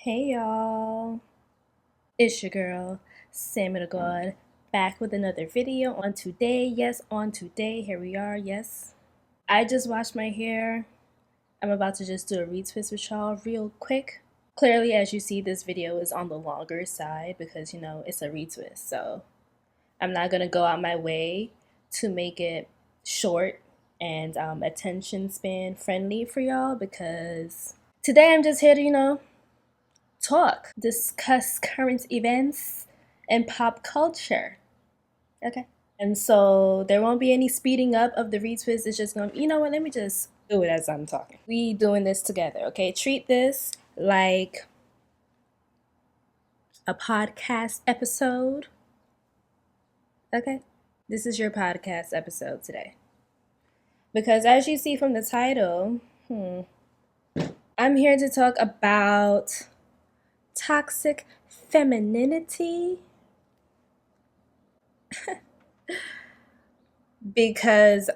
Hey y'all, it's your girl, 𝐶𝑵𝑑AGawd, back with another video on today. Yes, on today, here we are, yes. I just washed my hair. I'm about to just do a retwist with y'all real quick. Clearly, as you see, this video is on the longer side because, you know, it's a retwist. So I'm not going to go out my way to make it short and attention span friendly for y'all because today I'm just here to, talk, discuss current events and pop culture. Okay. And so there won't be any speeding up of the retwist. It's just gonna, you know what, let me just do it as I'm talking. We doing this together, okay? Treat this like a podcast episode. Okay? This is your podcast episode today. Because as you see from the title, I'm here to talk about toxic femininity. Because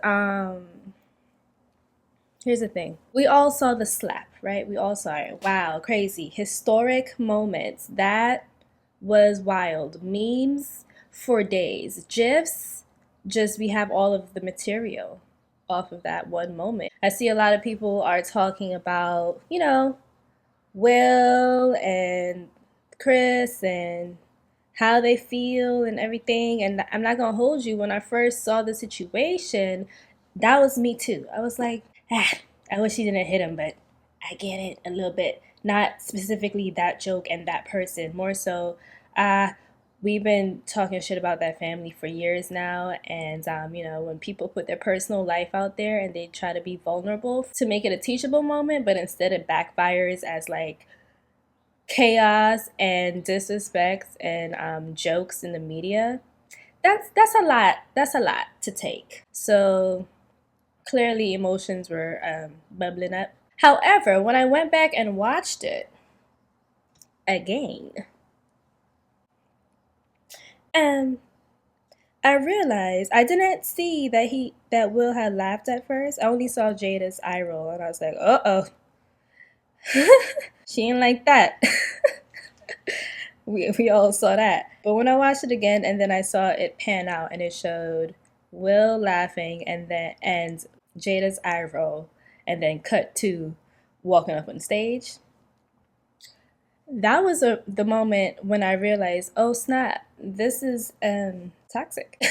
here's the thing. We all saw the slap, right? We all saw it. Wow, crazy. Historic moments. That was wild. Memes for days. GIFs, just we have all of the material off of that one moment. I see a lot of people are talking about, Will and Chris and how they feel and everything. And I'm not gonna hold you, when I first saw the situation, that was me too. I was like, I wish he didn't hit him, but I get it a little bit. Not specifically that joke and that person, more so we've been talking shit about that family for years now. And when people put their personal life out there and they try to be vulnerable to make it a teachable moment, but instead it backfires as like chaos and disrespects and jokes in the media, that's a lot. That's a lot to take. So clearly emotions were bubbling up. However, when I went back and watched it again, I realized I didn't see that Will had laughed at first. I only saw Jada's eye roll, and I was like, uh-oh. She ain't like that. we all saw that. But when I watched it again and then I saw it pan out and it showed Will laughing and Jada's eye roll and then cut to walking up on stage, that was the moment when I realized, oh snap, this is toxic.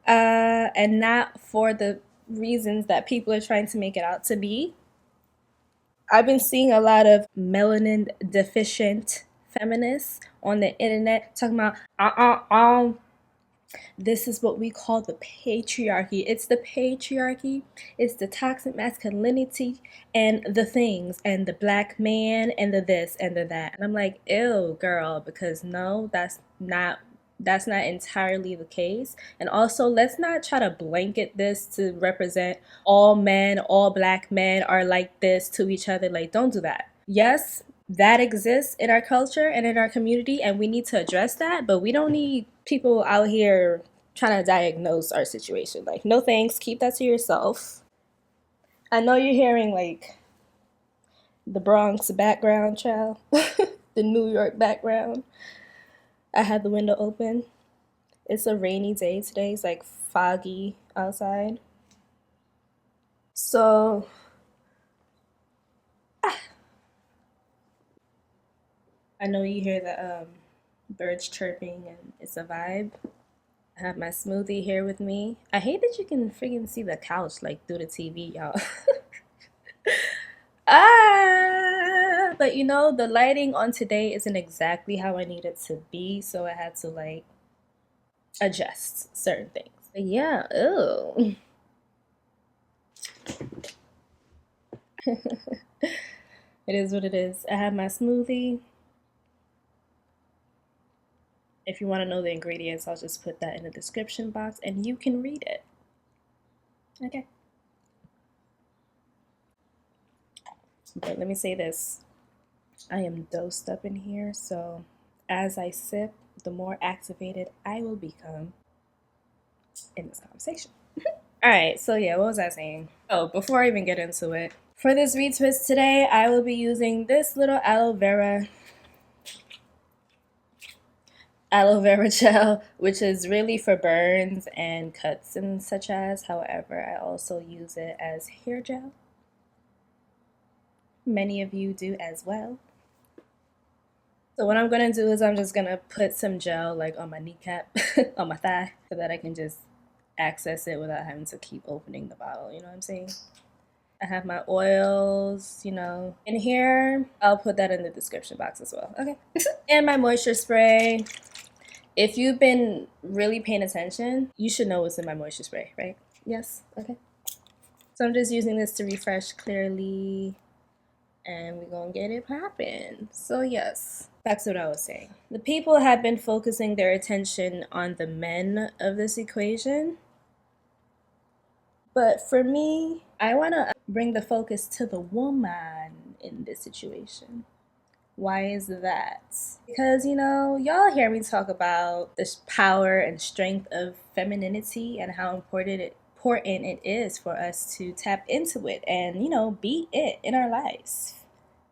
And not for the reasons that people are trying to make it out to be. I've been seeing a lot of melanin deficient feminists on the internet talking about this is what we call the patriarchy. It's the patriarchy, it's the toxic masculinity and the things and the black man and the this and the that. And I'm like, ew, girl, because no, that's not entirely the case. And also, let's not try to blanket this to represent all men, all black men are like this to each other. Like, don't do that. Yes, that exists in our culture and in our community, and we need to address that, but we don't need people out here trying to diagnose our situation. Like, no thanks, keep that to yourself. I know you're hearing like the Bronx background, child. The New York background. I had the window open. It's a rainy day today. It's like foggy outside. So I know you hear the birds chirping and it's a vibe. I have my smoothie here with me. I hate that you can freaking see the couch like through the TV, y'all. But the lighting on today isn't exactly how I need it to be, so I had to like adjust certain things. But yeah, ew. It is what it is. I have my smoothie. If you want to know the ingredients, I'll just put that in the description box and you can read it. Okay. But let me say this. I am dosed up in here, so as I sip, the more activated I will become in this conversation. All right, so yeah, what was I saying? Oh, before I even get into it, For this retwist today, I will be using this little aloe vera gel, which is really for burns and cuts and such as. However, I also use it as hair gel. Many of you do as well. So what I'm gonna do is I'm just gonna put some gel like on my kneecap, on my thigh, so that I can just access it without having to keep opening the bottle, you know what I'm saying? I have my oils, you know, in here. I'll put that in the description box as well, okay? And my moisture spray. If you've been really paying attention, you should know what's in my moisture spray, right? Yes, okay. So I'm just using this to refresh clearly, and we're gonna get it popping. So yes, that's what I was saying. The people have been focusing their attention on the men of this equation. But for me, I wanna bring the focus to the woman in this situation. Why is that? Because, you know, y'all hear me talk about this power and strength of femininity and how important it is for us to tap into it and, you know, be it in our lives.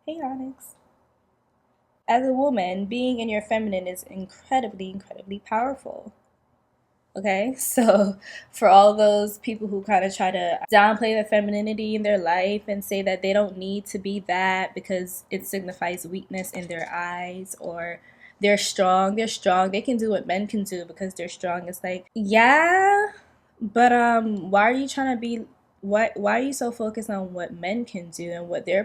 Hey, Onyx. As a woman, being in your feminine is incredibly, incredibly powerful. Okay, so for all those people who kind of try to downplay the femininity in their life and say that they don't need to be that because it signifies weakness in their eyes, or they're strong, they can do what men can do because they're strong. It's like, yeah, but why are you trying to be, why are you so focused on what men can do and what their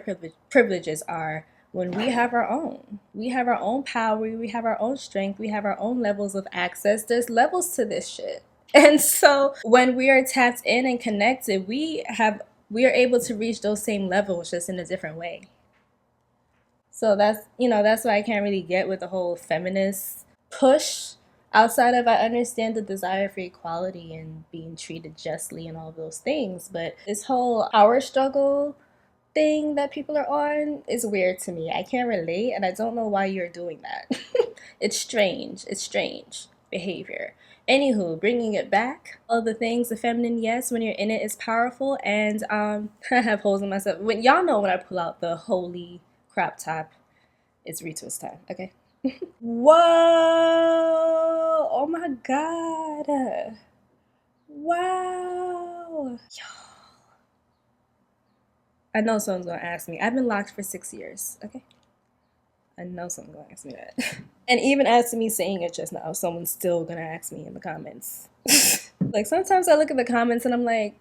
privileges are, when we have our own? We have our own power, we have our own strength, we have our own levels of access. There's levels to this shit. And so when we are tapped in and connected, we are able to reach those same levels just in a different way. So that's, you know, that's why I can't really get with the whole feminist push. Outside of, I understand the desire for equality and being treated justly and all of those things, but this whole power struggle thing that people are on is weird to me. I can't relate, and I don't know why you're doing that. It's strange. It's strange behavior. Anywho, bringing it back, all the things, the feminine, yes, when you're in it, is powerful. And I have holes in myself. When y'all know when I pull out the holy crop top, it's retwist time. Okay. Whoa! Oh my god! Wow! I know someone's gonna ask me. I've been locked for 6 years, okay? I know someone's gonna ask me that. And even after me saying it just now, someone's still gonna ask me in the comments. Like, sometimes I look at the comments and I'm like,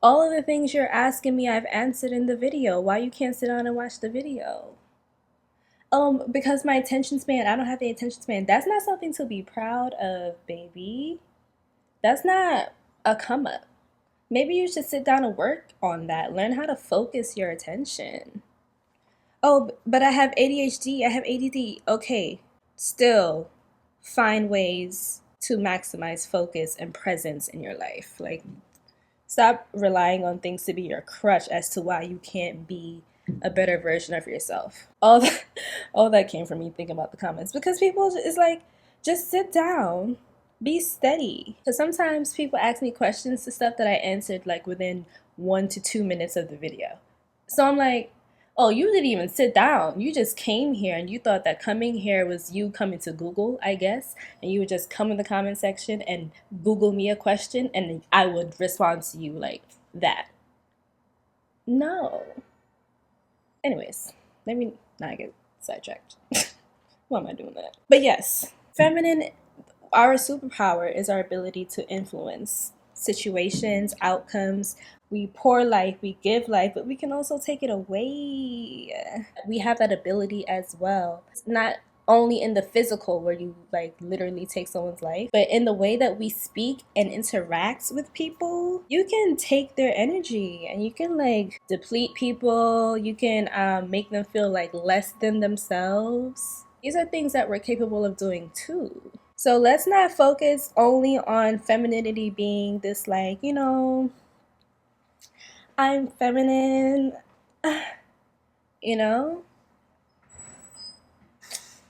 all of the things you're asking me, I've answered in the video. Why you can't sit down and watch the video? Because my attention span, I don't have the attention span. That's not something to be proud of, baby. That's not a come up. Maybe you should sit down and work on that. Learn how to focus your attention. Oh, but I have ADHD, I have ADD. Okay, still find ways to maximize focus and presence in your life. Like, stop relying on things to be your crutch as to why you can't be a better version of yourself. All that came from me thinking about the comments, because people is like, just sit down, be steady. Because sometimes people ask me questions to stuff that I answered like within 1 to 2 minutes of the video. So I'm like, oh, you didn't even sit down. You just came here and you thought that coming here was you coming to Google, I guess. And you would just come in the comment section and Google me a question and I would respond to you like that. No. Anyways, let me not get sidetracked. Why am I doing that? But yes, feminine, our superpower is our ability to influence situations, outcomes. We pour life, we give life, but we can also take it away. We have that ability as well. It's not only in the physical where you like literally take someone's life, but in the way that we speak and interact with people. You can take their energy and you can like deplete people. You can make them feel like less than themselves. These are things that we're capable of doing too. So let's not focus only on femininity being this like, you know, I'm feminine, you know?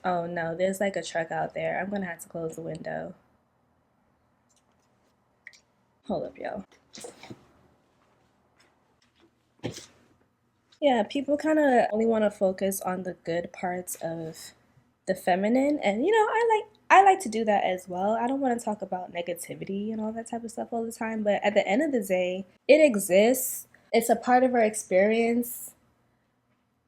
Oh no, there's like a truck out there. I'm gonna have to close the window. Hold up, yo. Yeah, people kind of only want to focus on the good parts of the feminine, and I like to do that as well. I don't want to talk about negativity and all that type of stuff all the time, but at the end of the day, it exists. It's a part of our experience.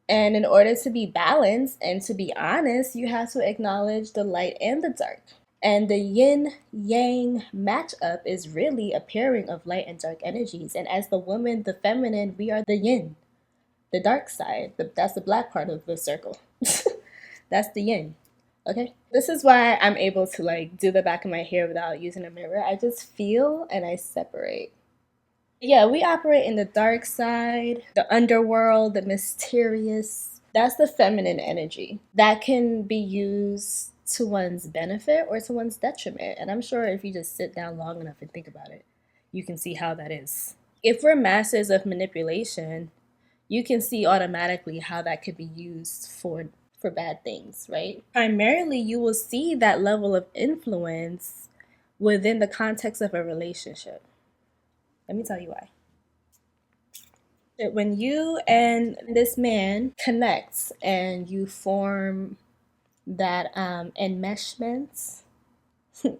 And in order to be balanced and to be honest, you have to acknowledge the light and the dark. And the yin yang matchup is really a pairing of light and dark energies. And as the woman, the feminine, we are the yin, the dark side. That's the black part of the circle. That's the yin. Okay? This is why I'm able to like do the back of my hair without using a mirror. I just feel and I separate. Yeah, we operate in the dark side, the underworld, the mysterious. That's the feminine energy that can be used to one's benefit or to one's detriment. And I'm sure if you just sit down long enough and think about it, you can see how that is. If we're masters of manipulation, you can see automatically how that could be used for bad things, right? Primarily, you will see that level of influence within the context of a relationship. Let me tell you why. When you and this man connect and you form that enmeshment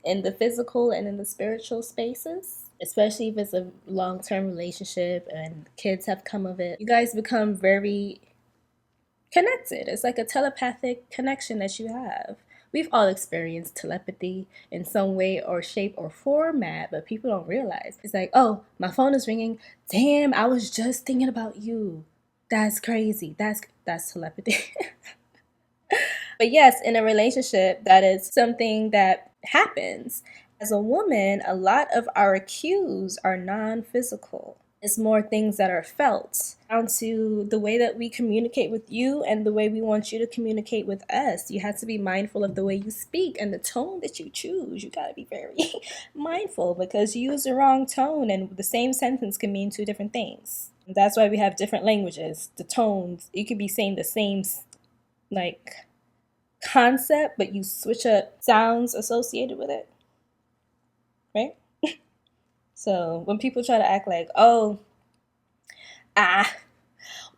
in the physical and in the spiritual spaces, especially if it's a long-term relationship and kids have come of it, you guys become very connected. It's like a telepathic connection that you have. We've all experienced telepathy in some way or shape or format, but people don't realize. It's like, oh, my phone is ringing. Damn, I was just thinking about you. That's crazy. That's telepathy. But yes, in a relationship, that is something that happens. As a woman, a lot of our cues are non-physical. It's more things that are felt, down to the way that we communicate with you and the way we want you to communicate with us. You have to be mindful of the way you speak and the tone that you choose. You got to be very mindful, because you use the wrong tone and the same sentence can mean two different things. And that's why we have different languages. The tones, you could be saying the same like concept, but you switch up sounds associated with it, right? So when people try to act like, oh,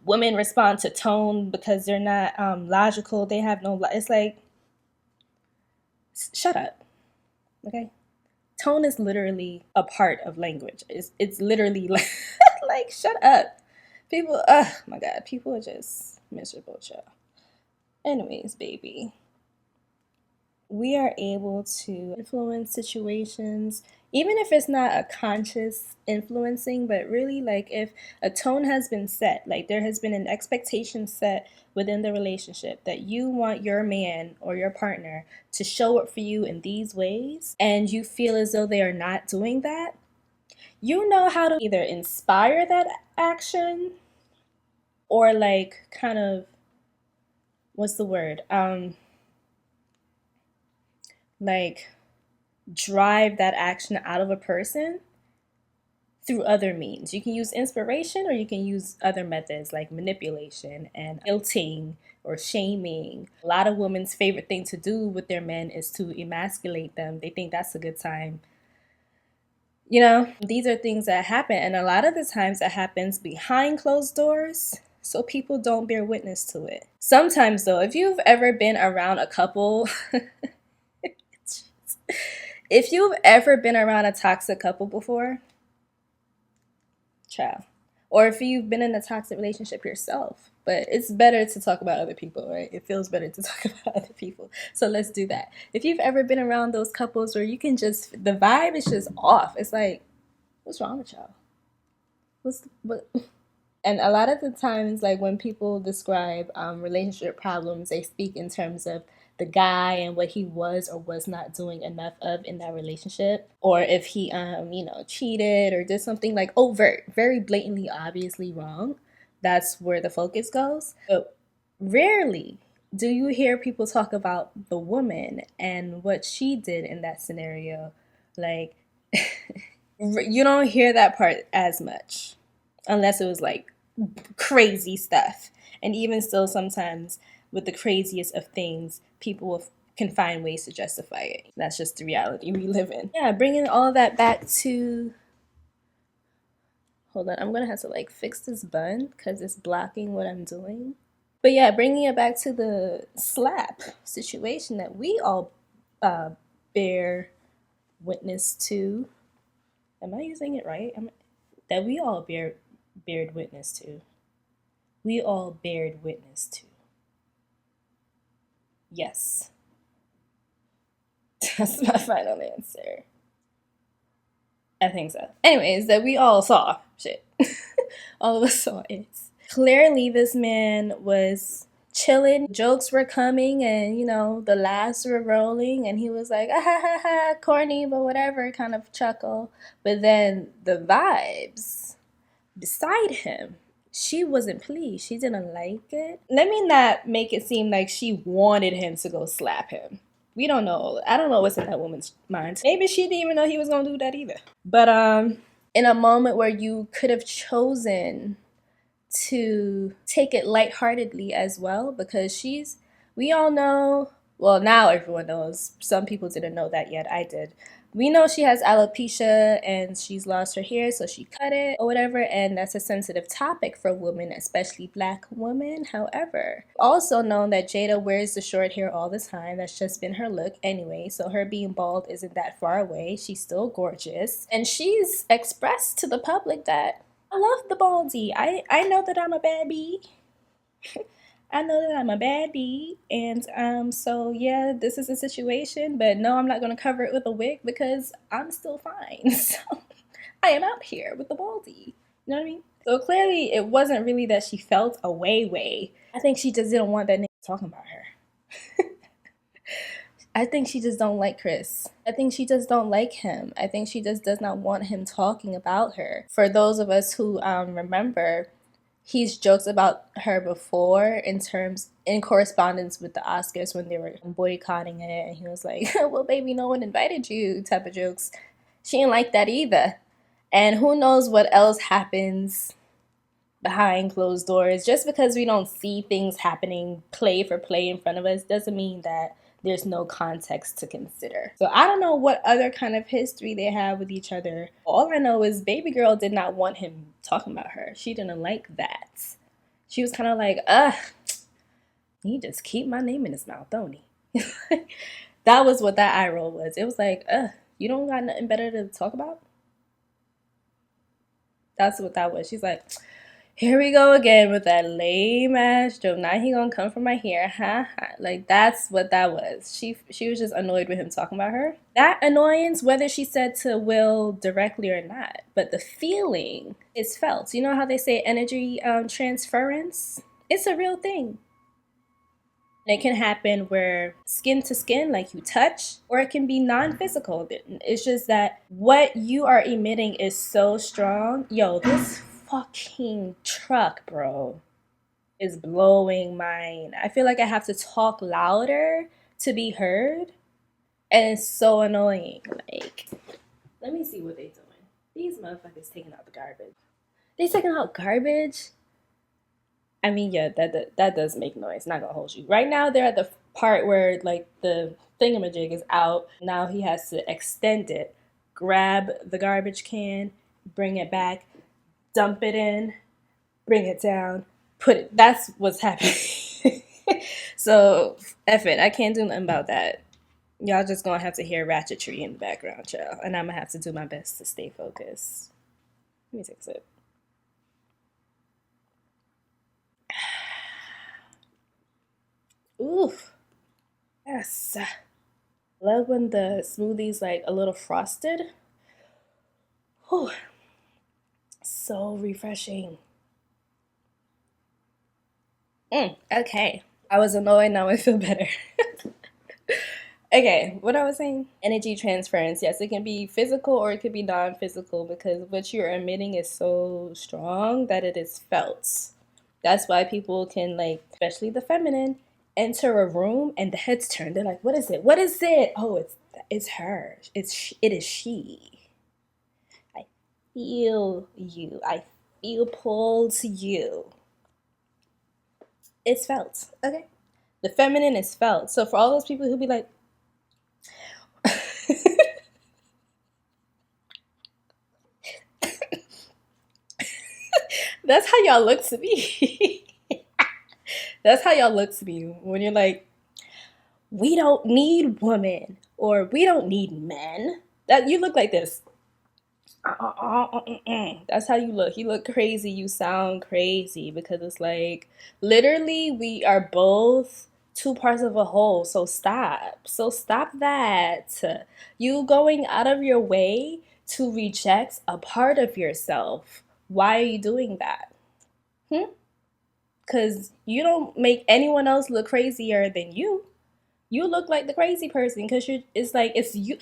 women respond to tone because they're not logical, they have no, it's like, shut up, okay? Tone is literally a part of language. It's literally like, like, shut up. People, oh my God, people are just miserable, child. Anyways, baby, we are able to influence situations, even if it's not a conscious influencing, but really like if a tone has been set, like there has been an expectation set within the relationship that you want your man or your partner to show up for you in these ways, and you feel as though they are not doing that, you know how to either inspire that action or like kind of, what's the word? Like drive that action out of a person through other means. You can use inspiration or you can use other methods like manipulation and guilting or shaming. A lot of women's favorite thing to do with their men is to emasculate them. They think that's a good time. You know, these are things that happen, and a lot of the times that happens behind closed doors, so people don't bear witness to it. Sometimes though, if you've ever been around a couple if you've ever been around a toxic couple before, child, or if you've been in a toxic relationship yourself, but it's better to talk about other people, right? It feels better to talk about other people. So let's do that. If you've ever been around those couples where you can just, the vibe is just off. It's like, what's wrong with y'all? What? And a lot of the times, like when people describe relationship problems, they speak in terms of the guy and what he was or was not doing enough of in that relationship, or if he, cheated or did something like overt, very blatantly, obviously wrong. That's where the focus goes. But rarely do you hear people talk about the woman and what she did in that scenario. Like, you don't hear that part as much unless it was like crazy stuff. And even still, sometimes with the craziest of things, people can find ways to justify it. That's just the reality we live in. Yeah, bringing all that back to, hold on, I'm gonna have to like fix this bun because it's blocking what I'm doing. But yeah, bringing it back to the slap situation that we all bear witness to. Am I using it right? That we all bared witness to. We all bared witness to. Yes. That's my final answer. I think so. Anyways, that we all saw. Shit. All of us saw it. Clearly, this man was chilling. Jokes were coming and, you know, the laughs were rolling. And he was like, ah ha ha ha, corny, but whatever, kind of chuckle. But then the vibes beside him, she wasn't pleased. She didn't like it. Let me not make it seem like she wanted him to go slap him. We don't know. I don't know what's in that woman's mind. Maybe she didn't even know he was gonna do that either. But in a moment where you could have chosen to take it lightheartedly as well, because we all know, well, now everyone knows. Some people didn't know that yet. I did. We know she has alopecia and she's lost her hair, so she cut it or whatever, and that's a sensitive topic for women, especially Black women. However, also known that Jada wears the short hair all the time. That's just been her look anyway, so her being bald isn't that far away. She's still gorgeous, and she's expressed to the public that I love the baldy. I know that I'm a bad bee. I know that I'm a bad bee, and so yeah, this is a situation, but no, I'm not gonna cover it with a wig because I'm still fine. So I am out here with the baldy. You know what I mean? So clearly, it wasn't really that she felt a way. I think she just didn't want that nigga talking about her. I think she just don't like Chris. I think she just don't like him. I think she just does not want him talking about her. For those of us who remember, he's joked about her before in correspondence with the Oscars when they were boycotting it, and he was like, well, baby, no one invited you type of jokes. She didn't like that either. And who knows what else happens behind closed doors. Just because we don't see things happening play for play in front of us doesn't mean that there's no context to consider. So I don't know what other kind of history they have with each other. All I know is baby girl did not want him talking about her. She didn't like that. She was kind of like, he just keep my name in his mouth, don't he? That was what that eye roll was. It was like, you don't got nothing better to talk about? That's what that was. She's like, here we go again with that lame ass joke. Now he gonna come for my hair, ha ha. Like that's what that was. She was just annoyed with him talking about her. That annoyance, whether she said to Will directly or not, but the feeling is felt. You know how they say energy transference? It's a real thing. And it can happen where skin to skin, like you touch, or it can be non-physical. It's just that what you are emitting is so strong. Yo, this fucking truck, bro, is blowing mine. I feel like I have to talk louder to be heard, and it's so annoying. Like, let me see what they doing. These motherfuckers taking out the garbage. They taking out garbage? I mean, yeah, that does make noise. Not gonna hold you. Right now, they're at the part where like the thingamajig is out. Now he has to extend it, grab the garbage can, bring it back, dump it in, bring it down, put it. That's what's happening. So, F it. I can't do nothing about that. Y'all just gonna have to hear ratchetry in the background, child. And I'm gonna have to do my best to stay focused. Let me take a sip. Ooh, yes. Love when the smoothie's like a little frosted. Whew. So refreshing. Okay. I was annoyed, now I feel better. Okay, what I was saying? Energy transference. Yes, it can be physical or it could be non-physical because what you're emitting is so strong that it is felt. That's why people can, like, especially the feminine, enter a room and the heads turn. They're like, what is it? What is it? Oh, it's her. It is she. I feel you. I feel pulled to you. It's felt. Okay. The feminine is felt. So for all those people who be like, that's how y'all look to me. That's how y'all look to me when you're like, we don't need women or we don't need men. That you look like this. That's how you look. You look crazy. You sound crazy because it's like literally we are both two parts of a whole. So stop. So stop that. You going out of your way to reject a part of yourself. Why are you doing that? Hmm? Because you don't make anyone else look crazier than you. You look like the crazy person because it's like it's you,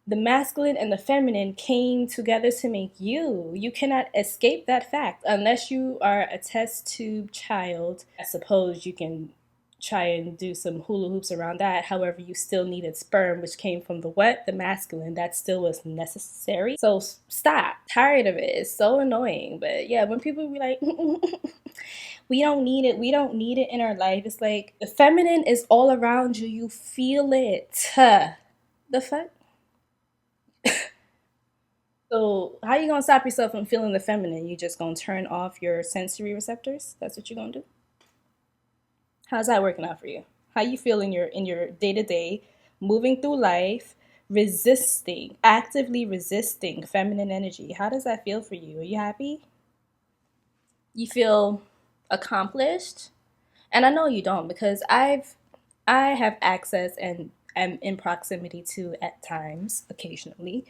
the masculine and the feminine came together to make you. You cannot escape that fact unless you are a test tube child. I suppose you can try and do some hula hoops around that. However, you still needed sperm, which came from the what? The masculine. That still was necessary. So stop. Tired of it. It's so annoying. But yeah, when people be like, we don't need it. We don't need it in our life. It's like the feminine is all around you. You feel it. The fuck? So how you gonna stop yourself from feeling the feminine? You just gonna turn off your sensory receptors? That's what you're gonna do? How's that working out for you? How you feel in your day-to-day, moving through life, resisting, actively resisting feminine energy? How does that feel for you? Are you happy? You feel accomplished? And I know you don't because I have access and am in proximity to at times, occasionally,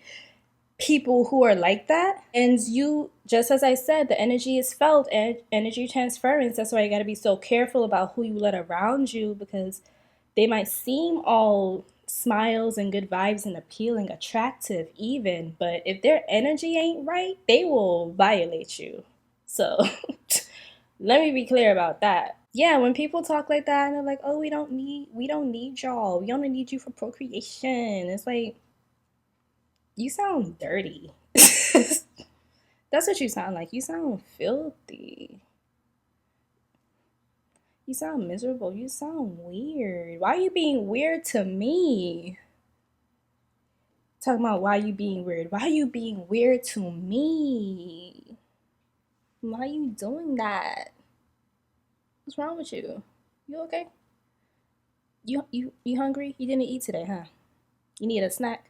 people who are like that. And you, just as I said, the energy is felt and energy transference. That's why you got to be so careful about who you let around you because they might seem all smiles and good vibes and appealing, attractive even, but if their energy ain't right, they will violate you. So let me be clear about that. Yeah, when people talk like that and they're like, "Oh, we don't need y'all. We only need you for procreation." It's like you sound dirty. That's what you sound like. You sound filthy. You sound miserable. You sound weird. Why are you being weird to me? Talking about why you being weird. Why are you being weird to me? Why are you doing that? What's wrong with you? You okay? You hungry? You didn't eat today, huh? You need a snack?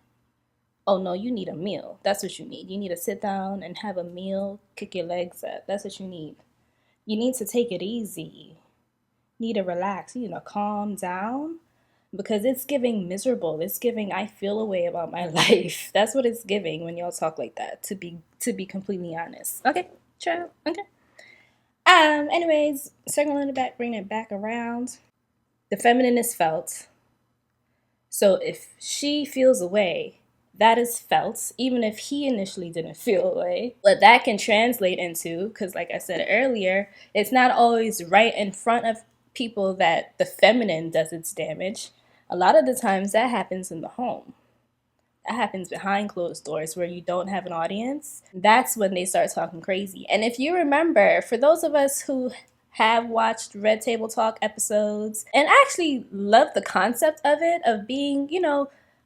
Oh no, you need a meal. That's what you need. You need to sit down and have a meal, kick your legs up. That's what you need. You need to take it easy. You need to relax. You need to calm down because it's giving miserable. It's giving I feel a way about my life. That's what it's giving when y'all talk like that. To be completely honest. Okay, child. Okay. Anyways, circling it back, bringing it back around. The feminine is felt. So if she feels a way, that is felt, even if he initially didn't feel a way. What that can translate into, because like I said earlier, it's not always right in front of people that the feminine does its damage. A lot of the times that happens in the home. That happens behind closed doors where you don't have an audience. That's when they start talking crazy. And if you remember, for those of us who have watched Red Table Talk episodes and actually love the concept of it, of being,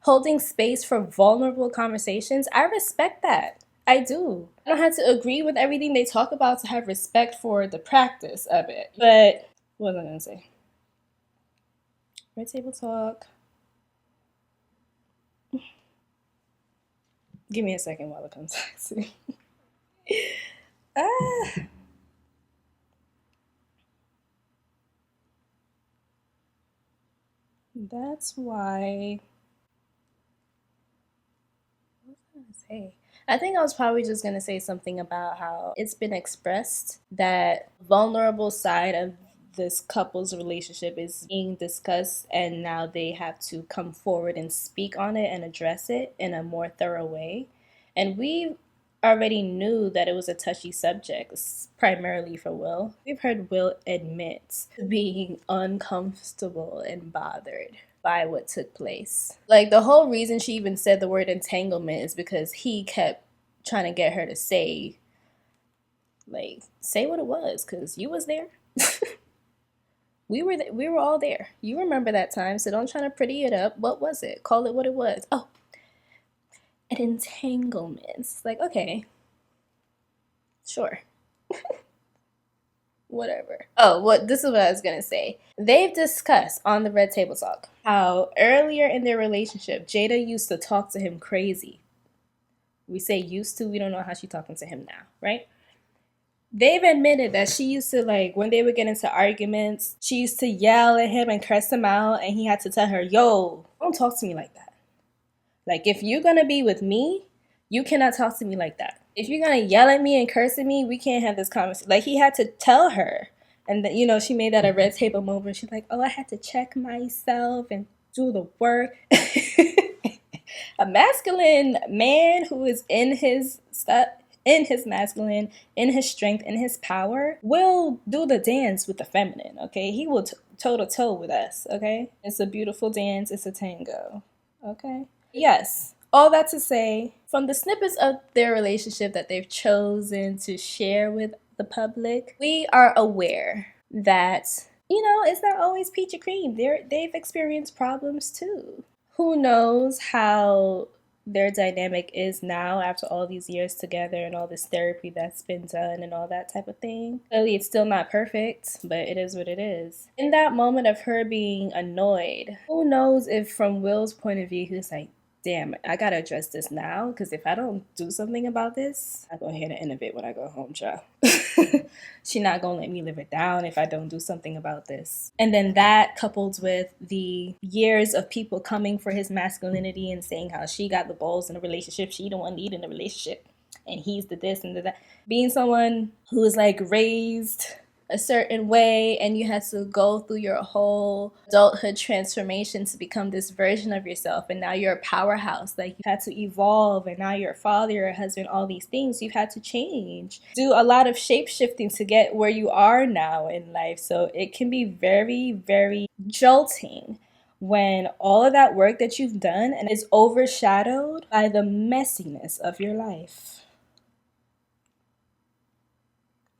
holding space for vulnerable conversations, I respect that. I do. I don't have to agree with everything they talk about to have respect for the practice of it. But what was I going to say? Red Table Talk. Give me a second while it comes back to me. That's why. What was I gonna say? I think I was probably just gonna say something about how it's been expressed that vulnerable side of this couple's relationship is being discussed, and now they have to come forward and speak on it and address it in a more thorough way. And we already knew that it was a touchy subject, primarily for Will. We've heard Will admit to being uncomfortable and bothered by what took place. Like, the whole reason she even said the word entanglement is because he kept trying to get her to say what it was, because you was there. We were all there. You remember that time, so don't try to pretty it up. What was it? Call it what it was. Oh, an entanglement. It's like, okay, sure. Whatever. Oh, this is what I was gonna say. They've discussed on the Red Table Talk how earlier in their relationship, Jada used to talk to him crazy. We say used to, we don't know how she's talking to him now, right? They've admitted that she used to, like, when they would get into arguments, she used to yell at him and curse him out, and he had to tell her, yo, don't talk to me like that. Like, if you're gonna be with me, you cannot talk to me like that. If you're gonna yell at me and curse at me, we can't have this conversation. Like, he had to tell her. And then, you know, she made that a red table moment. She's like, oh, I had to check myself and do the work. A masculine man who is in his stuff, in his masculine, in his strength, in his power, will do the dance with the feminine, okay? He will toe to toe with us, okay? It's a beautiful dance. It's a tango, okay? Yes, all that to say, from the snippets of their relationship that they've chosen to share with the public, we are aware that, you know, it's not always peachy cream. They've experienced problems too. Who knows how their dynamic is now after all these years together and all this therapy that's been done and all that type of thing. Clearly, it's still not perfect, but it is what it is. In that moment of her being annoyed, who knows if from Will's point of view, he was like, damn, I gotta address this now, because if I don't do something about this, I go ahead and innovate when I go home, child. She not gonna let me live it down if I don't do something about this. And then that coupled with the years of people coming for his masculinity and saying how she got the balls in a relationship, she the one leading the relationship, and he's the this and the that. Being someone who is like raised a certain way and you had to go through your whole adulthood transformation to become this version of yourself, and now you're a powerhouse, like you had to evolve, and now you're a father, you're a husband, all these things you've had to change, do a lot of shape shifting to get where you are now in life. So it can be very, very jolting when all of that work that you've done and is overshadowed by the messiness of your life.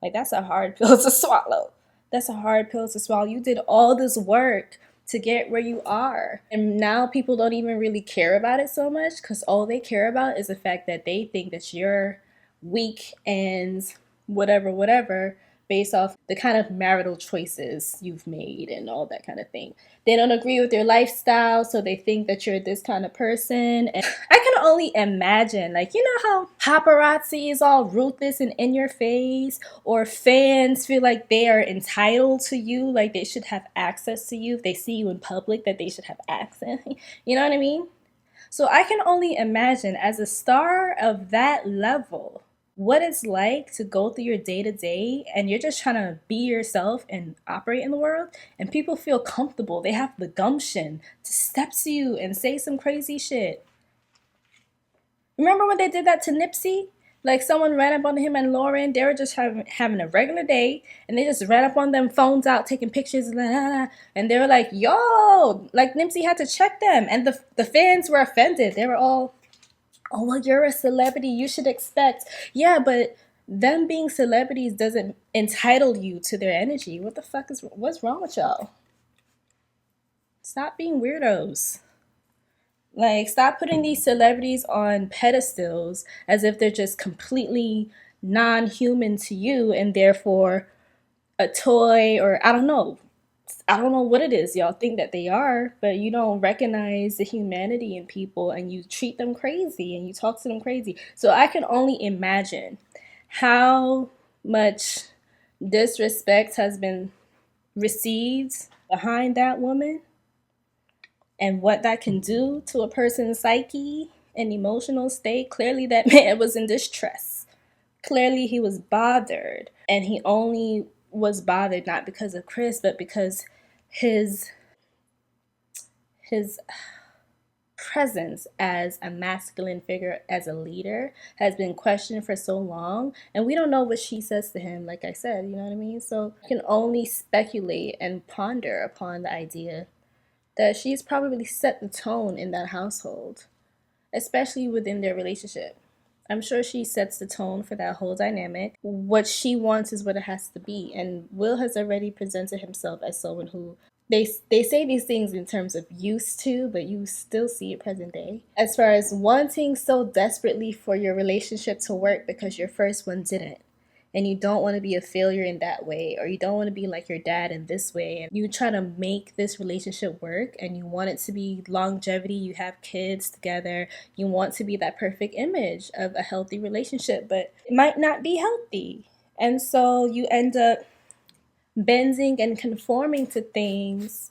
Like, that's a hard pill to swallow. That's a hard pill to swallow. You did all this work to get where you are. And now people don't even really care about it so much, because all they care about is the fact that they think that you're weak and whatever, based off the kind of marital choices you've made and all that kind of thing. They don't agree with your lifestyle, so they think that you're this kind of person. And I can only imagine, like, you know how paparazzi is all ruthless and in your face, or fans feel like they are entitled to you, like they should have access to you. If they see you in public, that they should have access. You know what I mean? So I can only imagine, as a star of that level, what it's like to go through your day-to-day and you're just trying to be yourself and operate in the world, and people feel comfortable. They have the gumption to step to you and say some crazy shit. Remember when they did that to Nipsey? Like, someone ran up on him and Lauren. They were just having a regular day, and they just ran up on them, phones out, taking pictures, and they were like, yo, like Nipsey had to check them. And the fans were offended. They were all, oh, well, you're a celebrity, you should expect. Yeah, but them being celebrities doesn't entitle you to their energy. What's wrong with y'all? Stop being weirdos. Like, stop putting these celebrities on pedestals as if they're just completely non-human to you, and therefore a toy, or I don't know what it is y'all think that they are, but you don't recognize the humanity in people, and you treat them crazy and you talk to them crazy. So I can only imagine how much disrespect has been received behind that woman, and what that can do to a person's psyche and emotional state. Clearly that man was in distress. Clearly he was bothered, and he only was bothered not because of Chris, but because his presence as a masculine figure, as a leader, has been questioned for so long, and we don't know what she says to him, like I said, you know what I mean? So I can only speculate and ponder upon the idea that she's probably set the tone in that household, especially within their relationship. I'm sure she sets the tone for that whole dynamic. What she wants is what it has to be. And Will has already presented himself as someone who they say these things in terms of used to, but you still see it present day. As far as wanting so desperately for your relationship to work because your first one didn't, and you don't want to be a failure in that way, or you don't want to be like your dad in this way, and you try to make this relationship work and you want it to be longevity, you have kids together, you want to be that perfect image of a healthy relationship, but it might not be healthy. And so you end up bending and conforming to things.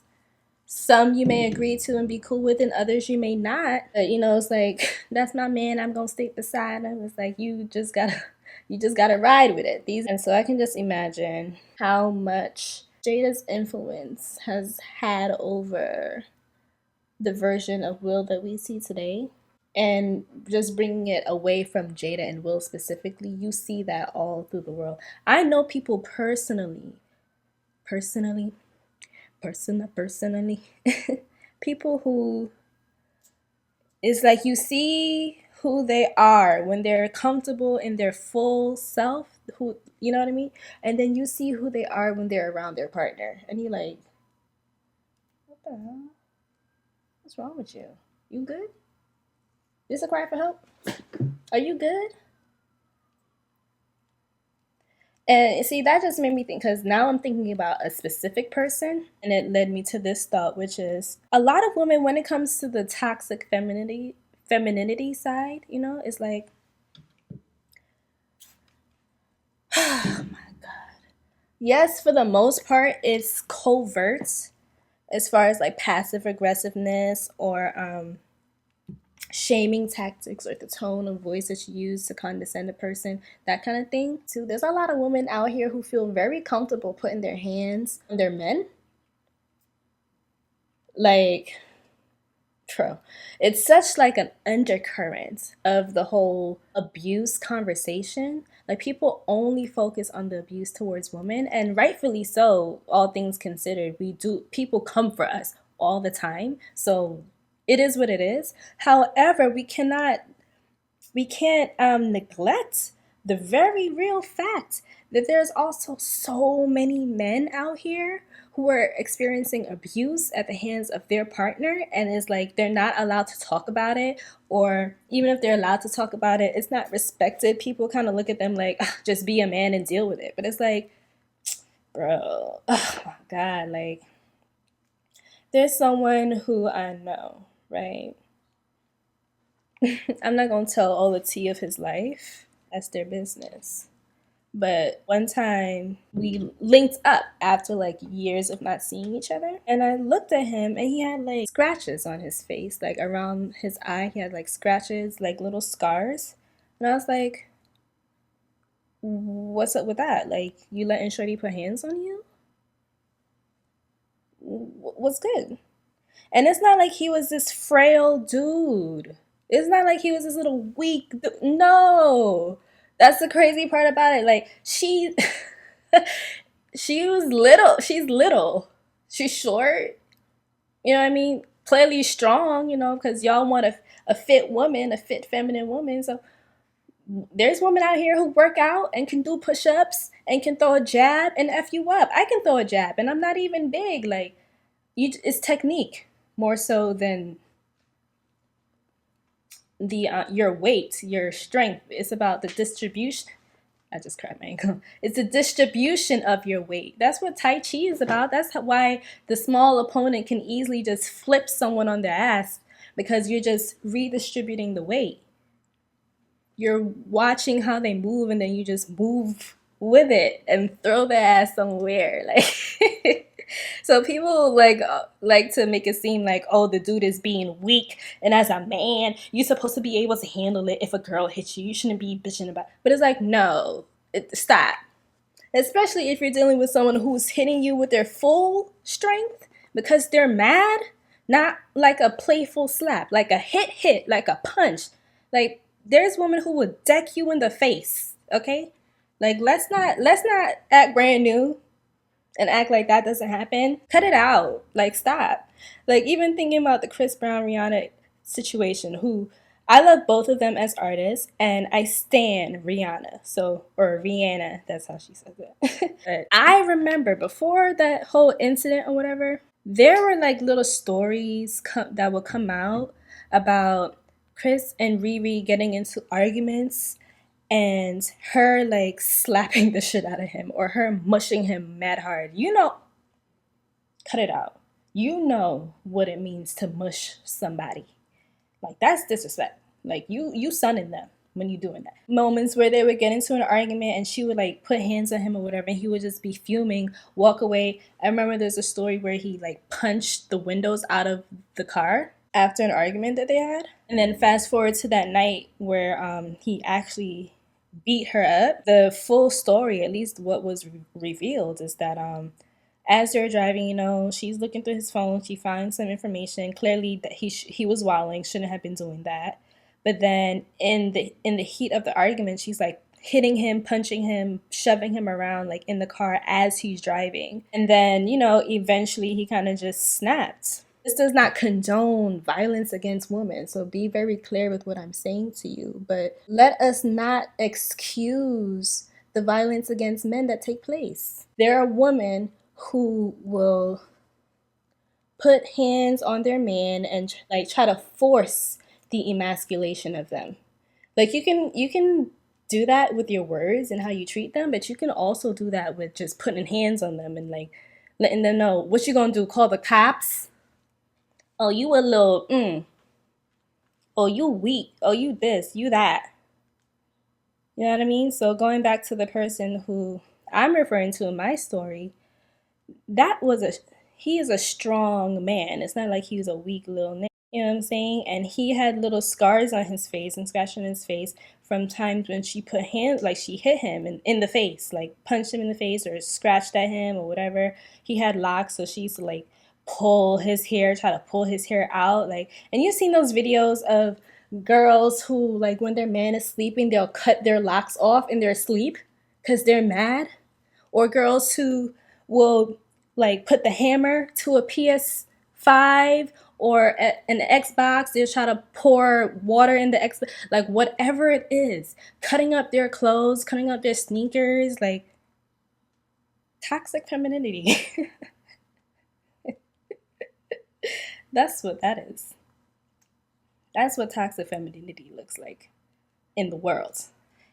Some you may agree to and be cool with, and others you may not. But it's like, that's my man, I'm gonna stick beside him. It's like you just gotta ride with it. And so I can just imagine how much Jada's influence has had over the version of Will that we see today. And just bringing it away from Jada and Will specifically, you see that all through the world. I know people personally, personally, people who is like, you see who they are when they're comfortable in their full self, who, you know what I mean? And then you see who they are when they're around their partner. And you're like, what the hell? What's wrong with you? You good? This a cry for help? Are you good? And see, that just made me think, because now I'm thinking about a specific person, and it led me to this thought, which is a lot of women, when it comes to the toxic femininity side, it's like, oh my God. Yes, for the most part, it's covert as far as like passive aggressiveness or shaming tactics, or the tone of voice that you use to condescend a person, that kind of thing. Too, there's a lot of women out here who feel very comfortable putting their hands on their men. Like, bro, it's such like an undercurrent of the whole abuse conversation. Like, people only focus on the abuse towards women, and rightfully so, all things considered. People come for us all the time. So it is what it is. However, we can't neglect the very real fact that there's also so many men out here who are experiencing abuse at the hands of their partner, and it's like they're not allowed to talk about it, or even if they're allowed to talk about it, it's not respected. People kind of look at them like, "Ugh, just be a man and deal with it." But it's like, bro, oh my God, like, there's someone who I know, right? I'm not gonna tell all the tea of his life. That's their business. But one time we linked up after like years of not seeing each other. And I looked at him and he had like scratches on his face, like around his eye. He had like scratches, like little scars. And I was like, what's up with that? Like, you letting Shorty put hands on you? What's good? And it's not like he was this frail dude. It's not like he was this little weak. No, that's the crazy part about it. Like, she was little. She's little. She's short. You know what I mean? Clearly strong. Because y'all want a fit woman, a fit feminine woman. So there's women out here who work out and can do push-ups and can throw a jab and f you up. I can throw a jab, and I'm not even big. Like, it's technique more so than the your weight, your strength. It's about the distribution. I just cracked my ankle. It's the distribution of your weight. That's what Tai Chi is about. That's why the small opponent can easily just flip someone on their ass, because you're just redistributing the weight. You're watching how they move, and then you just move with it and throw their ass somewhere. Like, so people like to make it seem like, oh, the dude is being weak, and as a man, you're supposed to be able to handle it. If a girl hits you, you shouldn't be bitching about it. But it's like, no, stop. Especially if you're dealing with someone who's hitting you with their full strength because they're mad, not like a playful slap, like a hit, like a punch. Like, there's women who would deck you in the face, okay? Like, let's not act brand new and act like that doesn't happen. Cut it out. Like, stop. Like, even thinking about the Chris Brown Rihanna situation, who I love both of them as artists, and I stan Rihanna. So, or Rihanna, that's how she says it. But I remember before that whole incident or whatever, there were like little stories that would come out about Chris and Riri getting into arguments and her like slapping the shit out of him or her mushing him mad hard. You know, cut it out. You know what it means to mush somebody. Like that's disrespect. Like you sunning them when you doing that. Moments where they would get into an argument and she would like put hands on him or whatever and he would just be fuming, walk away. I remember there's a story where he like punched the windows out of the car after an argument that they had. And then fast forward to that night where he actually beat her up. The full story, at least what was revealed, is that as they're driving, you know, she's looking through his phone. She finds some information. Clearly, that he was wilding, shouldn't have been doing that. But then in the heat of the argument, she's like hitting him, punching him, shoving him around like in the car as he's driving. And then, you know, eventually he kind of just snapped. This does not condone violence against women, so be very clear with what I'm saying to you. But let us not excuse the violence against men that take place. There are women who will put hands on their man and like try to force the emasculation of them. Like you can do that with your words and how you treat them, but you can also do that with just putting hands on them and like letting them know what you gonna do. Call the cops? Oh, you a little Oh, you weak. Oh, you this, you that. You know what I mean? So going back to the person who I'm referring to in my story, he is a strong man. It's not like he was a weak little nigga. You know what I'm saying? And he had little scars on his face and scratching his face from times when she put hands, like she hit him in the face, like punched him in the face or scratched at him or whatever. He had locks, so she used to like pull his hair, try to pull his hair out. Like, and you've seen those videos of girls who, like, when their man is sleeping, they'll cut their locks off in their sleep because they're mad. Or girls who will like put the hammer to a PS5 or an Xbox. They'll try to pour water in the Xbox, like whatever it is, cutting up their clothes, cutting up their sneakers, like toxic femininity. That's what that is. That's what toxic femininity looks like in the world.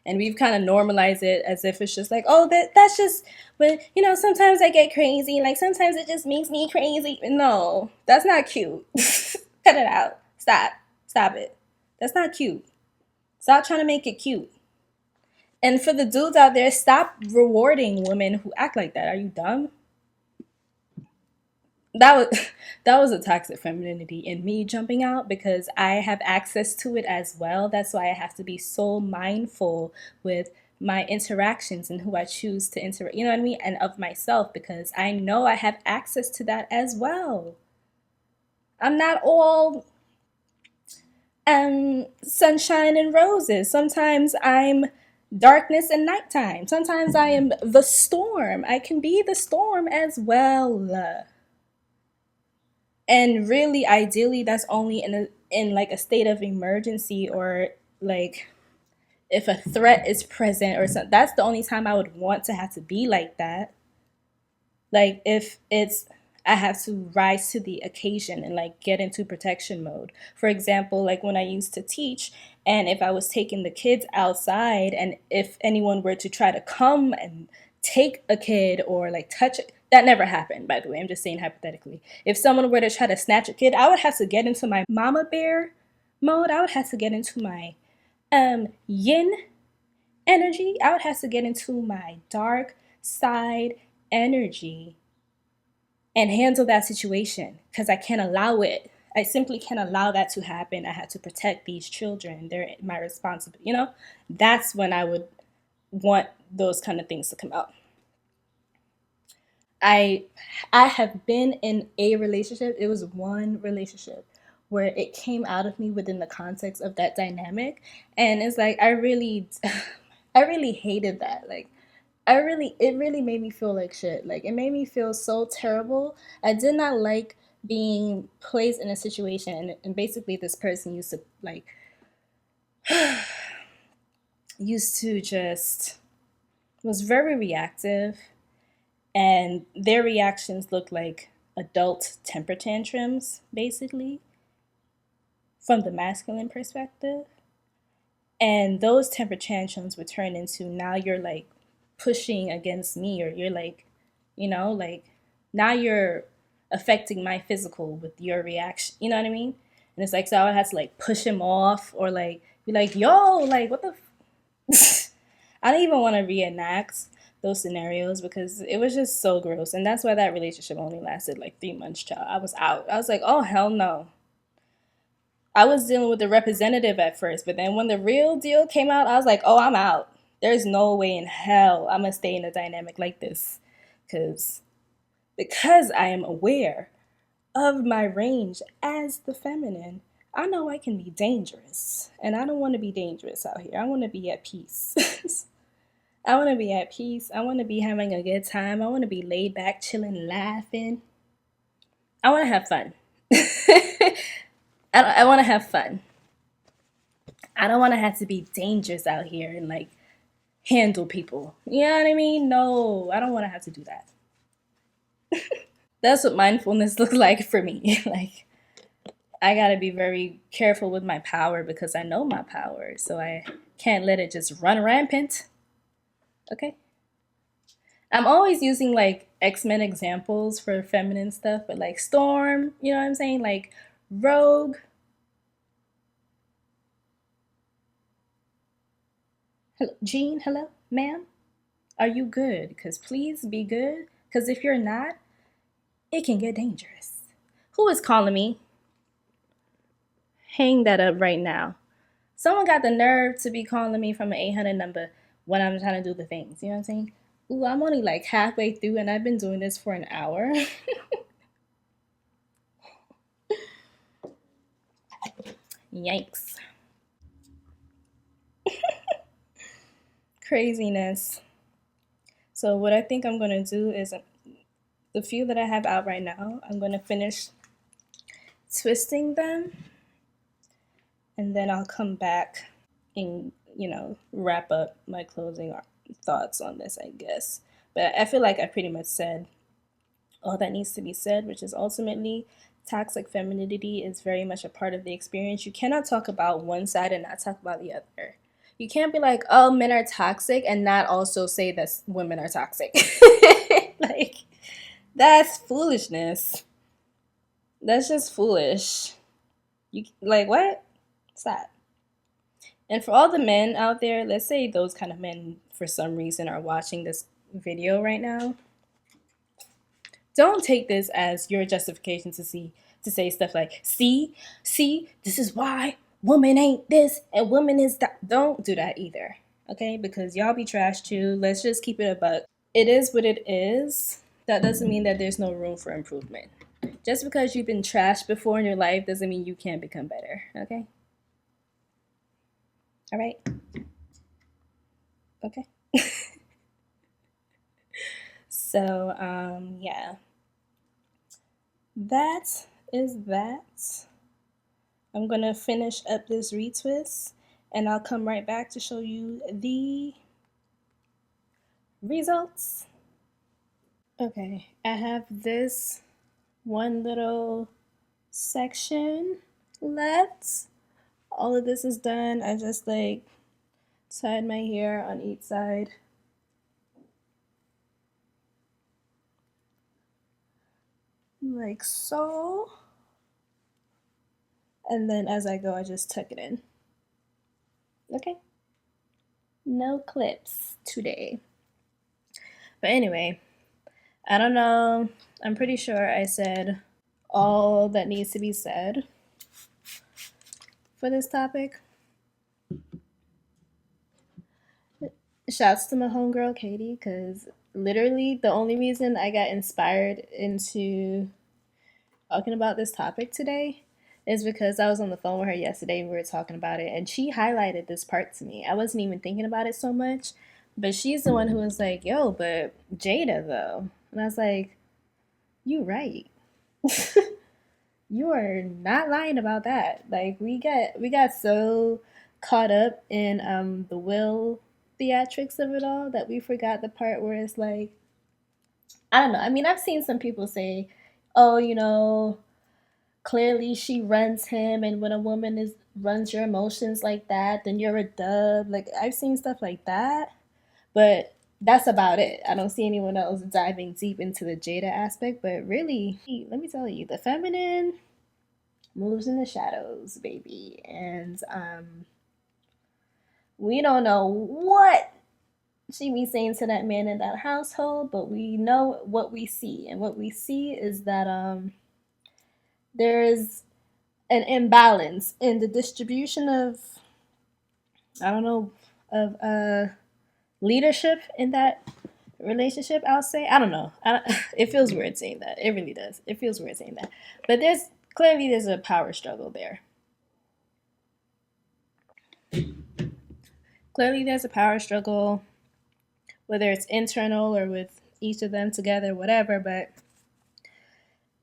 And we've kind of normalized it as if it's just like, oh, that's just, but you know, sometimes I get crazy. Like sometimes it just makes me crazy. No, that's not cute. Cut it out. Stop it. That's not cute. Stop trying to make it cute. And for the dudes out there, stop rewarding women who act like that. Are you dumb? that was that was a toxic femininity in me jumping out because I have access to it as well. That's why I have to be so mindful with my interactions and who I choose to interact, you know what I mean, and of myself because I know I have access to that as well. I'm not all sunshine and roses. Sometimes I'm darkness and nighttime. Sometimes I am the storm. I can be the storm as well. And really, ideally, that's only in like a state of emergency or like if a threat is present or something. That's the only time I would want to have to be like that. Like if it's I have to rise to the occasion and like get into protection mode. For example, like when I used to teach and if I was taking the kids outside and if anyone were to try to come and take a kid or like touch it, that never happened, by the way. I'm just saying hypothetically. If someone were to try to snatch a kid, I would have to get into my mama bear mode. I would have to get into my yin energy. I would have to get into my dark side energy and handle that situation because I can't allow it. I simply can't allow that to happen. I have to protect these children. They're my responsibility. You know, that's when I would want those kind of things to come out. I have been in a relationship. It was one relationship where it came out of me within the context of that dynamic, and it's like I really hated that. Like it really made me feel like shit. Like it made me feel so terrible. I did not like being placed in a situation, and basically this person used to like used to just was very reactive, and their reactions looked like adult temper tantrums, basically, from the masculine perspective. And those temper tantrums would turn into, now you're like pushing against me, or you're like, like, now you're affecting my physical with your reaction. You know what I mean? And it's like, so I would have to like push him off, or like be like, yo, like, what the I don't even want to reenact those scenarios because it was just so gross. And that's why that relationship only lasted like 3 months, child. I was out. I was like, oh, hell no. I was dealing with the representative at first, but then when the real deal came out, I was like, oh, I'm out. There's no way in hell I'm going to stay in a dynamic like this. Because I am aware of my range as the feminine, I know I can be dangerous. And I don't want to be dangerous out here. I want to be at peace. I want to be at peace. I want to be having a good time. I want to be laid back, chilling, laughing. I want to have fun. I want to have fun. I don't want to have to be dangerous out here and like handle people. You know what I mean? No, I don't want to have to do that. That's what mindfulness looks like for me. Like, I got to be very careful with my power because I know my power. So I can't let it just run rampant. Okay? I'm always using like X-Men examples for feminine stuff, but like Storm, you know what I'm saying? Like Rogue. Hello, Jean, hello, ma'am. Are you good? Because please be good. Because if you're not, it can get dangerous. Who is calling me? Hang that up right now. Someone got the nerve to be calling me from an 800 number when I'm trying to do the things. You know what I'm saying? Ooh, I'm only like halfway through and I've been doing this for an hour. Yikes. Craziness. So what I think I'm going to do is the few that I have out right now, I'm going to finish twisting them, and then I'll come back and, wrap up my closing thoughts on this, I guess. But I feel like I pretty much said all that needs to be said, which is ultimately toxic femininity is very much a part of the experience. You cannot talk about one side and not talk about the other. You can't be like, oh, men are toxic and not also say that women are toxic. Like, that's foolishness. That's just foolish. You like what? Stop. And for all the men out there, let's say those kind of men for some reason are watching this video right now. Don't take this as your justification to say stuff like, see, this is why woman ain't this and woman is that. Don't do that either. Okay? Because y'all be trash too. Let's just keep it a buck. It is what it is. That doesn't mean that there's no room for improvement. Just because you've been trashed before in your life doesn't mean you can't become better. Okay? All right? Okay. So, yeah. That is that. I'm going to finish up this retwist and I'll come right back to show you the results. Okay, I have this one little section left. All of this is done. I just like tied my hair on each side. Like so. And then as I go, I just tuck it in. Okay? No clips today. But anyway, I don't know. I'm pretty sure I said all that needs to be said for this topic. Shouts to my homegirl Katie, because literally the only reason I got inspired into talking about this topic today is because I was on the phone with her yesterday. We were talking about it, and she highlighted this part to me. I wasn't even thinking about it so much, but she's the one who was like, yo, but Jada, though. And I was like, you right. You are not lying about that. Like, we got so caught up in the will theatrics of it all that we forgot the part where it's like, I don't know. I mean, I've seen some people say, oh, clearly she runs him, and when a woman is runs your emotions like that, then you're a dub. Like, I've seen stuff like that, but that's about it. I don't see anyone else diving deep into the Jada aspect. But really, let me tell you, the feminine moves in the shadows, baby, and we don't know what she be saying to that man in that household, but we know what we see, and what we see is that there is an imbalance in the distribution of, I don't know, of leadership in that relationship. I'll say, I don't know. It feels weird saying that. It really does. It feels weird saying that. But there's a power struggle there. Clearly, there's a power struggle, whether it's internal or with each of them together, whatever. But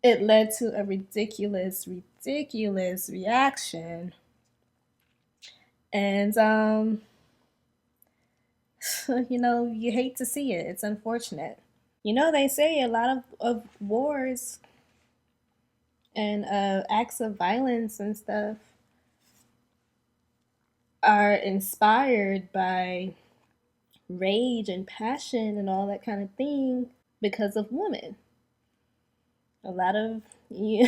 it led to a ridiculous reaction, and you hate to see it. It's unfortunate. They say a lot of wars and acts of violence and stuff are inspired by rage and passion and all that kind of thing because of women. A lot of you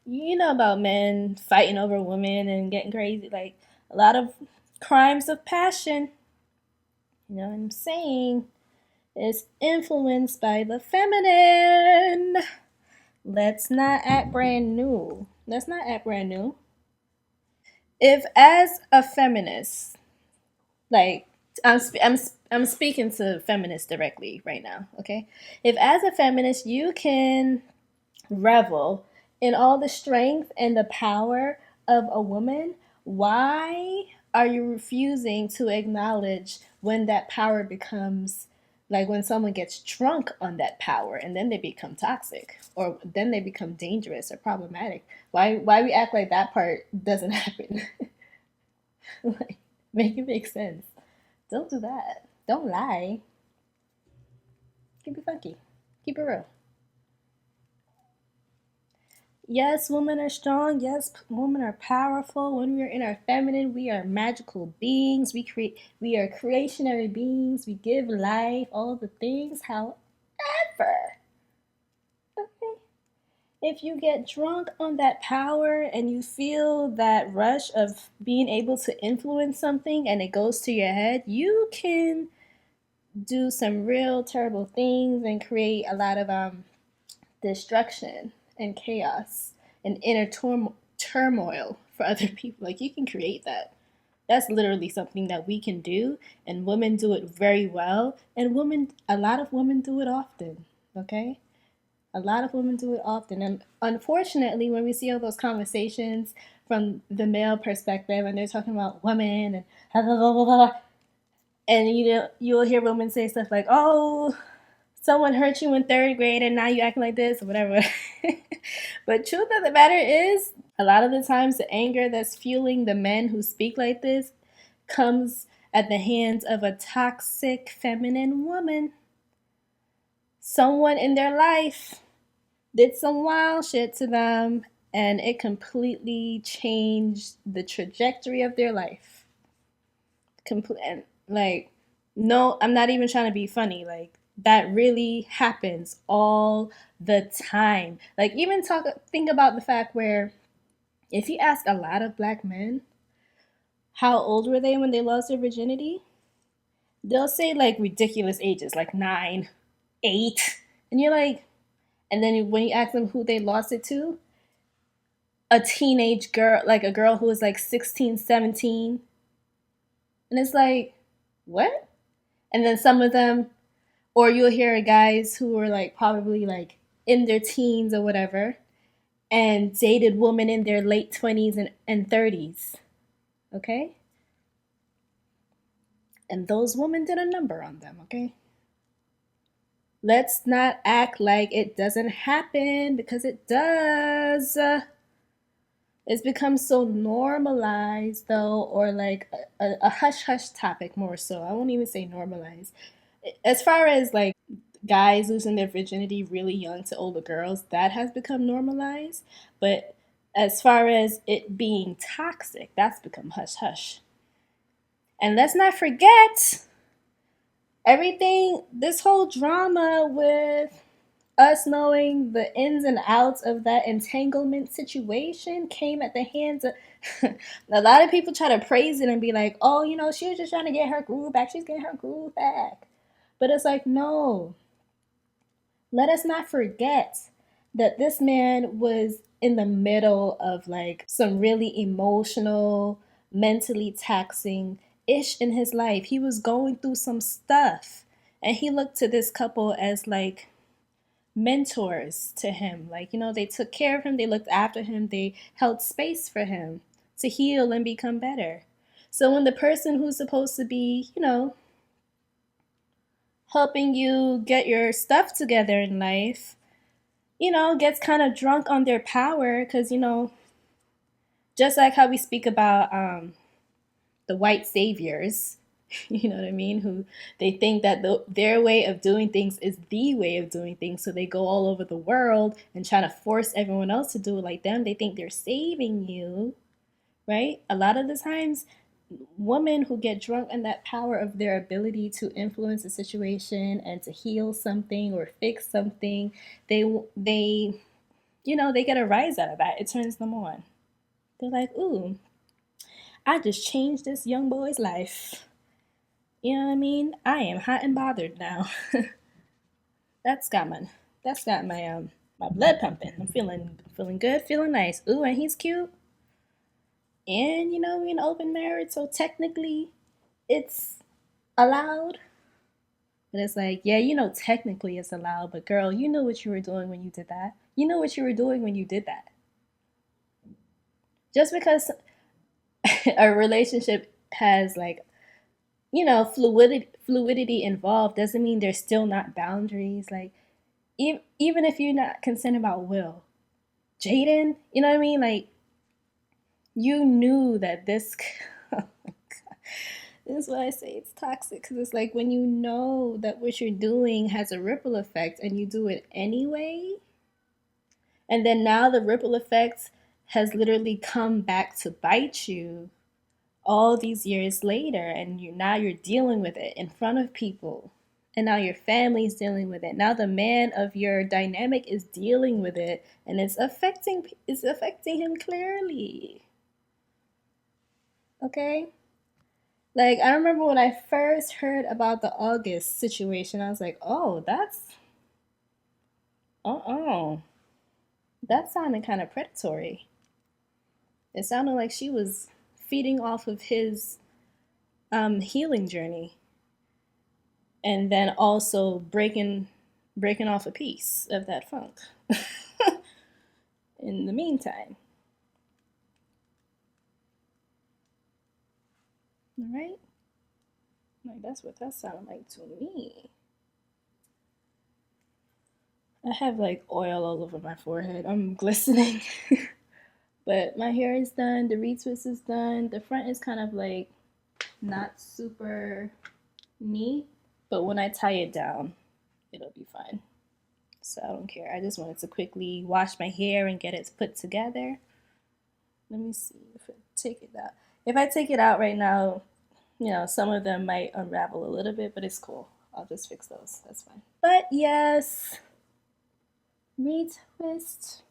know about men fighting over women and getting crazy, like a lot of crimes of passion. You know what I'm saying? Is influenced by the feminine. Let's not act brand new. Let's not act brand new. If as a feminist, like I'm speaking to feminists directly right now, okay? If as a feminist you can revel in all the strength and the power of a woman, why are you refusing to acknowledge when that power becomes, like, when someone gets drunk on that power and then they become toxic, or then they become dangerous or problematic? Why we act like that part doesn't happen? Like, make it make sense. Don't do that. Don't lie. Keep it funky. Keep it real. Yes, women are strong. Yes, women are powerful. When we are in our feminine, we are magical beings. We are creationary beings. We give life, all the things. However, okay, if you get drunk on that power and you feel that rush of being able to influence something and it goes to your head, you can do some real terrible things and create a lot of destruction and chaos and inner turmoil for other people. Like, you can create that. That's literally something that we can do, and women do it very well. And a lot of women do it often. Okay, a lot of women do it often, and unfortunately, when we see all those conversations from the male perspective, and they're talking about women and blah, blah, blah, blah, blah, and you'll hear women say stuff like, "Oh, someone hurt you in third grade and now you acting like this," or whatever. But truth of the matter is, a lot of the times the anger that's fueling the men who speak like this comes at the hands of a toxic feminine woman. Someone in their life did some wild shit to them, and it completely changed the trajectory of their life. And, like, no, I'm not even trying to be funny. Like, that really happens all the time. Like, even think about the fact where if you ask a lot of black men how old were they when they lost their virginity, they'll say like ridiculous ages, like 9, 8, and you're like, and then when you ask them who they lost it to, a teenage girl, like a girl who was like 16, 17, and it's like, what? And then some of them, or you'll hear guys who were like probably like in their teens or whatever and dated women in their late 20s and 30s. Okay? And those women did a number on them, okay? Let's not act like it doesn't happen, because it does. It It's become so normalized, though, or like a hush hush topic more so. I won't even say normalized. As far as like guys losing their virginity really young to older girls, that has become normalized. But as far as it being toxic, that's become hush hush. And let's not forget everything, this whole drama with us knowing the ins and outs of that entanglement situation came at the hands of a lot of people try to praise it and be like, oh, you know, she was just trying to get her groove back. She's getting her groove back. But it's like, no, let us not forget that this man was in the middle of like some really emotional, mentally taxing ish in his life. He was going through some stuff. And he looked to this couple as like mentors to him. Like, you know, they took care of him, they looked after him, they held space for him to heal and become better. So when the person who's supposed to be, you know, helping you get your stuff together in life, you know, gets kind of drunk on their power, because, you know, just like how we speak about the white saviors, you know what I mean, who they think that their way of doing things is the way of doing things. So they go all over the world and try to force everyone else to do it like them. They think they're saving you, right? A lot of the times, women who get drunk on that power of their ability to influence a situation and to heal something or fix something, they you know, they get a rise out of that. It turns them on. They're like, ooh, I just changed this young boy's life. You know what I mean? I am hot and bothered now. that's got my my blood pumping. I'm feeling good, feeling nice. Ooh, and he's cute. And you know, we're in open marriage, so technically it's allowed. But it's like, yeah, you know, technically it's allowed, but girl, you know what you were doing when you did that. You know what you were doing when you did that. Just because a relationship has like, you know, fluidity involved doesn't mean there's still not boundaries. Like, even if you're not concerned about Will, Jaden, you know what I mean? Like, you knew that this. Oh my God. This is why I say it's toxic, because it's like when you know that what you're doing has a ripple effect and you do it anyway, and then now the ripple effect has literally come back to bite you all these years later, and now you're dealing with it in front of people, and now your family's dealing with it. Now the man of your dynamic is dealing with it, and it's affecting him clearly. Okay? Like, I remember when I first heard about the August situation, I was like, oh, uh-uh. That sounded kind of predatory. It sounded like she was feeding off of his healing journey, and then also breaking off a piece of that funk in the meantime. All right? Like, that's what that sounded like to me. I have like oil all over my forehead. I'm glistening. But my hair is done. The retwist is done. The front is kind of like not super neat, but when I tie it down, it'll be fine. So I don't care. I just wanted to quickly wash my hair and get it put together. Let me see if I take it out. If I take it out right now, you know, some of them might unravel a little bit, but it's cool. I'll just fix those. That's fine. But yes, retwist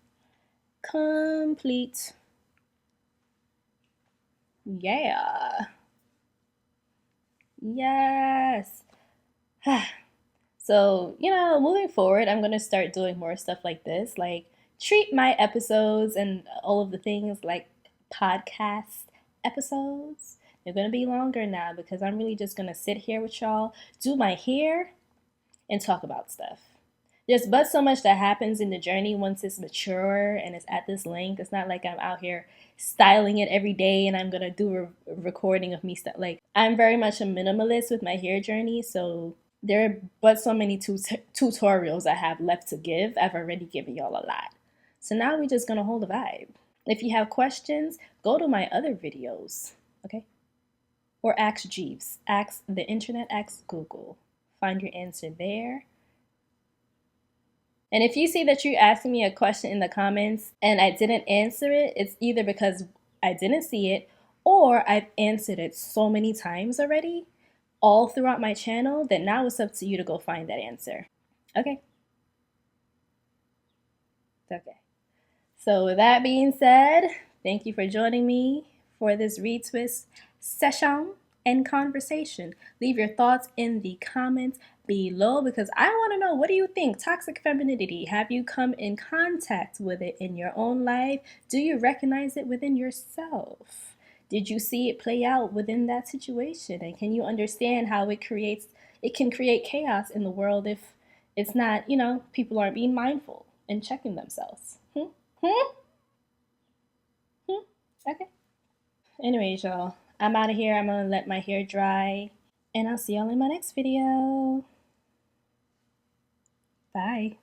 complete. Yeah. Yes. So, you know, moving forward, I'm going to start doing more stuff like this. Like, treat my episodes and all of the things like podcast episodes. They're going to be longer now because I'm really just going to sit here with y'all, do my hair, and talk about stuff. There's but so much that happens in the journey once it's mature and it's at this length. It's not like I'm out here styling it every day and I'm gonna do a recording of me like, I'm very much a minimalist with my hair journey, so there are but so many tutorials I have left to give. I've already given y'all a lot. So now we're just gonna hold the vibe. If you have questions, go to my other videos, okay? Or ask Jeeves, ask the internet, ask Google. Find your answer there. And if you see that you're asking me a question in the comments and I didn't answer it, it's either because I didn't see it or I've answered it so many times already, all throughout my channel, that now it's up to you to go find that answer. Okay? Okay. So with that being said, thank you for joining me for this retwist session and conversation. Leave your thoughts in the comments below because I want to know, what do you think? Toxic femininity, have you come in contact with it in your own life? Do you recognize it within yourself? Did you see it play out within that situation? And can you understand how it can create chaos in the world if it's not, people aren't being mindful and checking themselves? Okay. Anyways, y'all, I'm out of here. I'm gonna let my hair dry, and I'll see y'all in my next video. Bye.